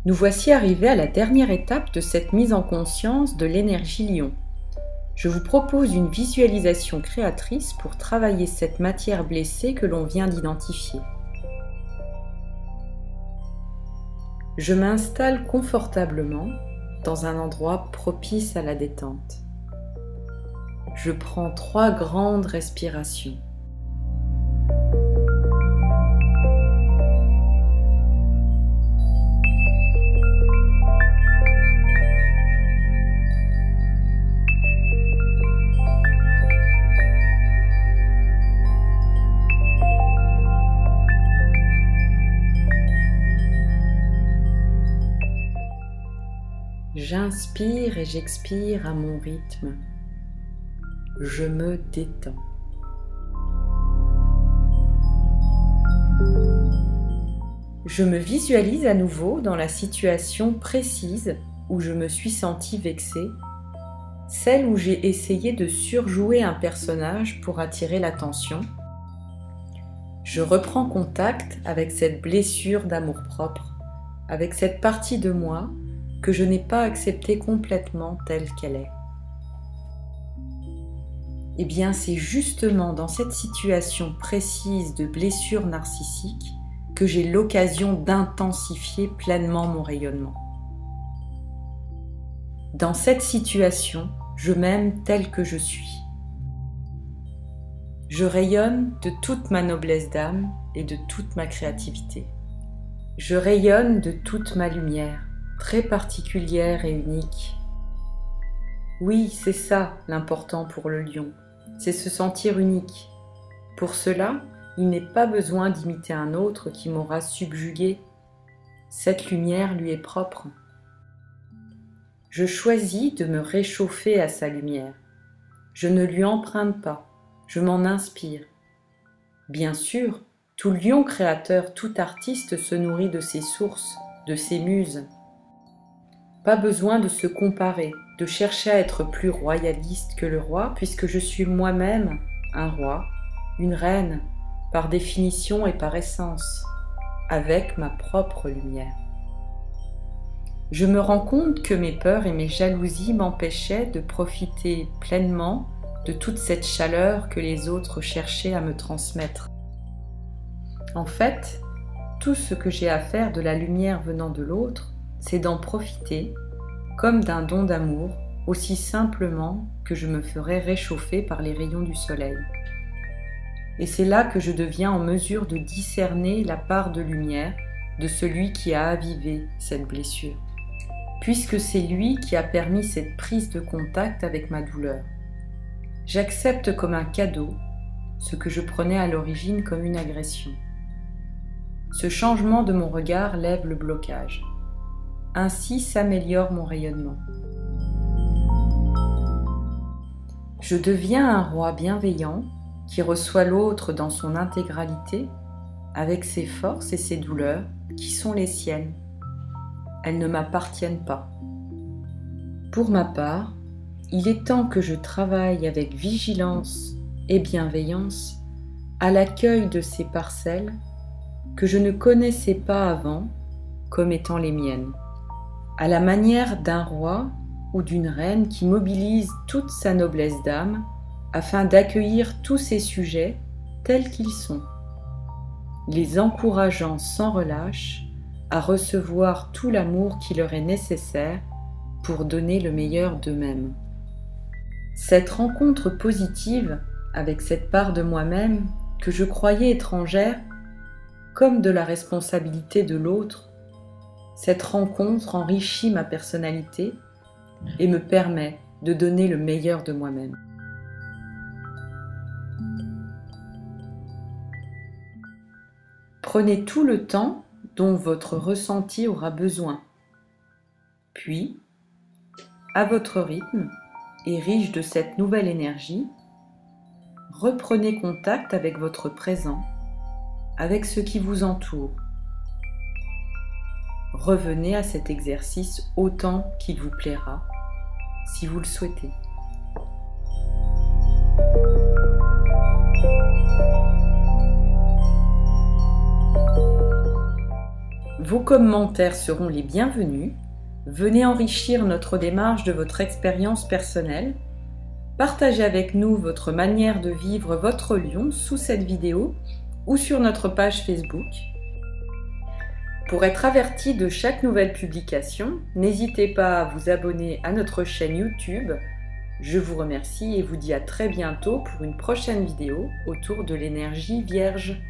Nous voici arrivés à la dernière étape de cette mise en conscience de l'énergie lion. Je vous propose une visualisation créatrice pour travailler cette matière blessée que l'on vient d'identifier. Je m'installe confortablement dans un endroit propice à la détente. Je prends 3 grandes respirations. J'inspire et j'expire à mon rythme. Je me détends. Je me visualise à nouveau dans la situation précise où je me suis sentie vexée, celle où j'ai essayé de surjouer un personnage pour attirer l'attention. Je reprends contact avec cette blessure d'amour-propre, avec cette partie de moi que je n'ai pas acceptée complètement telle qu'elle est. Eh bien, c'est justement dans cette situation précise de blessure narcissique que j'ai l'occasion d'intensifier pleinement mon rayonnement. Dans cette situation, je m'aime tel que je suis. Je rayonne de toute ma noblesse d'âme et de toute ma créativité. Je rayonne de toute ma lumière, très particulière et unique. Oui, c'est ça l'important pour le lion, c'est se sentir unique. Pour cela, il n'est pas besoin d'imiter un autre qui m'aura subjugué. Cette lumière lui est propre. Je choisis de me réchauffer à sa lumière. Je ne lui emprunte pas, je m'en inspire. Bien sûr, tout lion créateur, tout artiste se nourrit de ses sources, de ses muses. Pas besoin de se comparer, de chercher à être plus royaliste que le roi, puisque je suis moi-même un roi, une reine, par définition et par essence, avec ma propre lumière. Je me rends compte que mes peurs et mes jalousies m'empêchaient de profiter pleinement de toute cette chaleur que les autres cherchaient à me transmettre. En fait, tout ce que j'ai à faire de la lumière venant de l'autre, c'est d'en profiter comme d'un don d'amour, aussi simplement que je me ferais réchauffer par les rayons du soleil. Et c'est là que je deviens en mesure de discerner la part de lumière de celui qui a avivé cette blessure, puisque c'est lui qui a permis cette prise de contact avec ma douleur. J'accepte comme un cadeau ce que je prenais à l'origine comme une agression. Ce changement de mon regard lève le blocage. Ainsi s'améliore mon rayonnement. Je deviens un roi bienveillant qui reçoit l'autre dans son intégralité, avec ses forces et ses douleurs qui sont les siennes. Elles ne m'appartiennent pas. Pour ma part, il est temps que je travaille avec vigilance et bienveillance à l'accueil de ces parcelles que je ne connaissais pas avant comme étant les miennes, à la manière d'un roi ou d'une reine qui mobilise toute sa noblesse d'âme afin d'accueillir tous ces sujets tels qu'ils sont, les encourageant sans relâche à recevoir tout l'amour qui leur est nécessaire pour donner le meilleur d'eux-mêmes. Cette rencontre positive avec cette part de moi-même que je croyais étrangère, comme de la responsabilité de l'autre, cette rencontre enrichit ma personnalité et me permet de donner le meilleur de moi-même. Prenez tout le temps dont votre ressenti aura besoin. Puis, à votre rythme et riche de cette nouvelle énergie, reprenez contact avec votre présent, avec ce qui vous entoure. Revenez à cet exercice autant qu'il vous plaira, si vous le souhaitez. Vos commentaires seront les bienvenus. Venez enrichir notre démarche de votre expérience personnelle. Partagez avec nous votre manière de vivre votre lion sous cette vidéo ou sur notre page Facebook. Pour être averti de chaque nouvelle publication, n'hésitez pas à vous abonner à notre chaîne YouTube. Je vous remercie et vous dis à très bientôt pour une prochaine vidéo autour de l'énergie vierge.